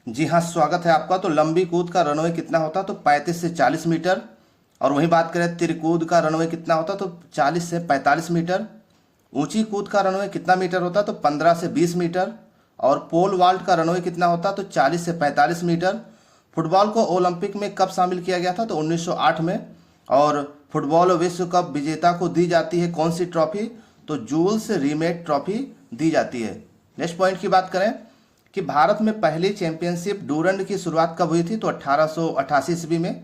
जी हाँ, स्वागत है आपका। तो लंबी कूद का रनवे कितना होता है? तो 35 से 40 मीटर। और वहीं बात करें त्रिकूद का रनवे कितना होता है? तो 40 से 45 मीटर। ऊंची कूद का रनवे कितना मीटर होता है? तो 15 से 20 मीटर। और पोल वाल्ट का रनवे कितना होता है? तो 40 से 45 मीटर। फुटबॉल को ओलंपिक में कब शामिल किया गया था? तो 1908 में। और फुटबॉल विश्व कप विजेता को दी जाती है कौन सी ट्रॉफी? तो जूल्स रिमेट ट्रॉफी दी जाती है। नेक्स्ट पॉइंट की बात करें कि भारत में पहली चैंपियनशिप डूरंड की शुरुआत कब हुई थी? तो 1888 ईस्वी में।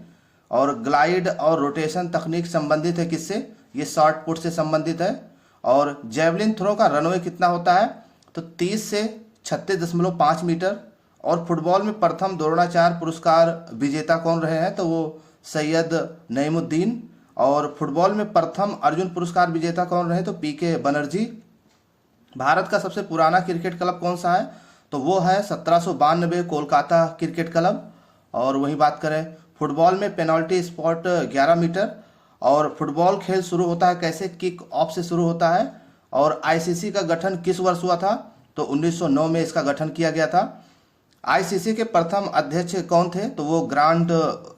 और ग्लाइड और रोटेशन तकनीक संबंधित है किससे? ये शॉर्ट पुट से संबंधित है। और जेवलिन थ्रो का रनवे कितना होता है? तो 30 से 36.5 मीटर। और फुटबॉल में प्रथम द्रोणाचार्य पुरस्कार विजेता कौन रहे हैं? तो वो सैयद नईमुद्दीन। और फुटबॉल में प्रथम अर्जुन पुरस्कार विजेता कौन रहे? तो पीके बनर्जी। भारत का सबसे पुराना क्रिकेट क्लब कौन सा है? तो वो है 1792 कोलकाता क्रिकेट क्लब। और वहीं बात करें फुटबॉल में पेनल्टी स्पॉट 11 मीटर। और फुटबॉल खेल शुरू होता है कैसे? किक ऑफ से शुरू होता है। और आईसीसी का गठन किस वर्ष हुआ था? तो 1909 में इसका गठन किया गया था। आईसीसी के प्रथम अध्यक्ष कौन थे? तो वो ग्रांट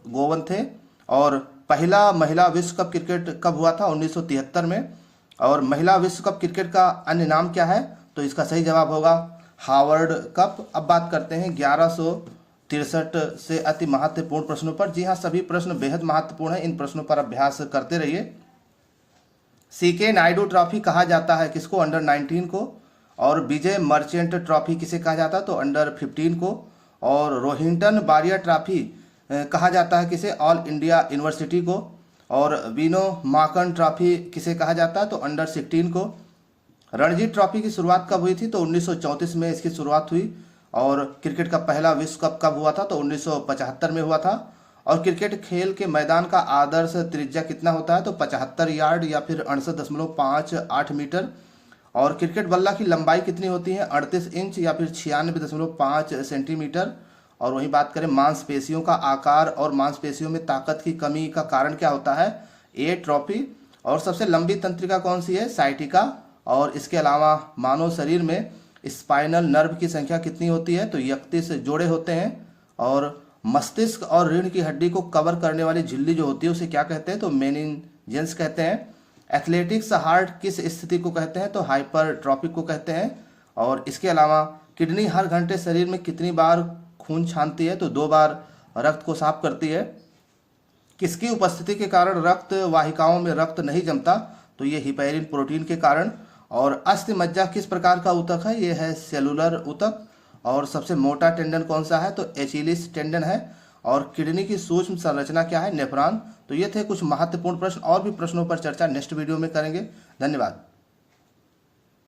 गोवन थे। और पहला महिला विश्व कप क्रिकेट कब हुआ था? 1973 में। और महिला विश्व कप क्रिकेट का अन्य नाम क्या है? तो इसका सही जवाब होगा हावर्ड कप। अब बात करते हैं 1163 से अति महत्वपूर्ण प्रश्नों पर। जी हाँ, सभी प्रश्न बेहद महत्वपूर्ण है, इन प्रश्नों पर अभ्यास करते रहिए। सीके नायडू ट्रॉफी कहा जाता है किसको? अंडर 19 को। और विजय मर्चेंट ट्रॉफी किसे कहा जाता है? तो अंडर 15 को। और रोहिंटन बारिया ट्रॉफी कहा जाता है किसे? ऑल इंडिया यूनिवर्सिटी को। और विनो माकन ट्रॉफी किसे कहा जाता है? तो अंडर 16 को। रणजी ट्रॉफी की शुरुआत कब हुई थी? तो 1934 में इसकी शुरुआत हुई। और क्रिकेट का पहला विश्व कप कब हुआ था? तो 1975 में हुआ था। और क्रिकेट खेल के मैदान का आदर्श त्रिज्या कितना होता है? तो 75 यार्ड या फिर 68.58 मीटर। और क्रिकेट बल्ला की लंबाई कितनी होती है? 38 इंच या फिर 96.5 सेंटीमीटर। और वहीं बात करें मांसपेशियों का आकार और मांसपेशियों में ताकत की कमी का कारण क्या होता है? एट्रोफी। और सबसे लंबी तंत्रिका कौन सी है? साइटिका। और इसके अलावा मानव शरीर में स्पाइनल नर्व की संख्या कितनी होती है? तो 31 जोड़े होते हैं। और मस्तिष्क और रीढ़ की हड्डी को कवर करने वाली झिल्ली जो होती है उसे क्या कहते हैं? तो मेनिंजेस कहते हैं। एथलेटिक्स हार्ट किस स्थिति को कहते हैं? तो हाइपरट्रॉफिक को कहते हैं। और इसके अलावा किडनी हर घंटे शरीर में कितनी बार खून छानती है? तो 2 बार रक्त को साफ करती है। किसकी उपस्थिति के कारण रक्त वाहिकाओं में रक्त नहीं जमता? तो ये हिपैरिन प्रोटीन के कारण। और अस्थि मज्जा किस प्रकार का ऊतक है? ये है सेलुलर ऊतक। और सबसे मोटा टेंडन कौन सा है? तो एचिलिस टेंडन है। और किडनी की सूक्ष्म संरचना क्या है? नेफ्रॉन। तो ये थे कुछ महत्वपूर्ण प्रश्न। और भी प्रश्नों पर चर्चा नेक्स्ट वीडियो में करेंगे। धन्यवाद।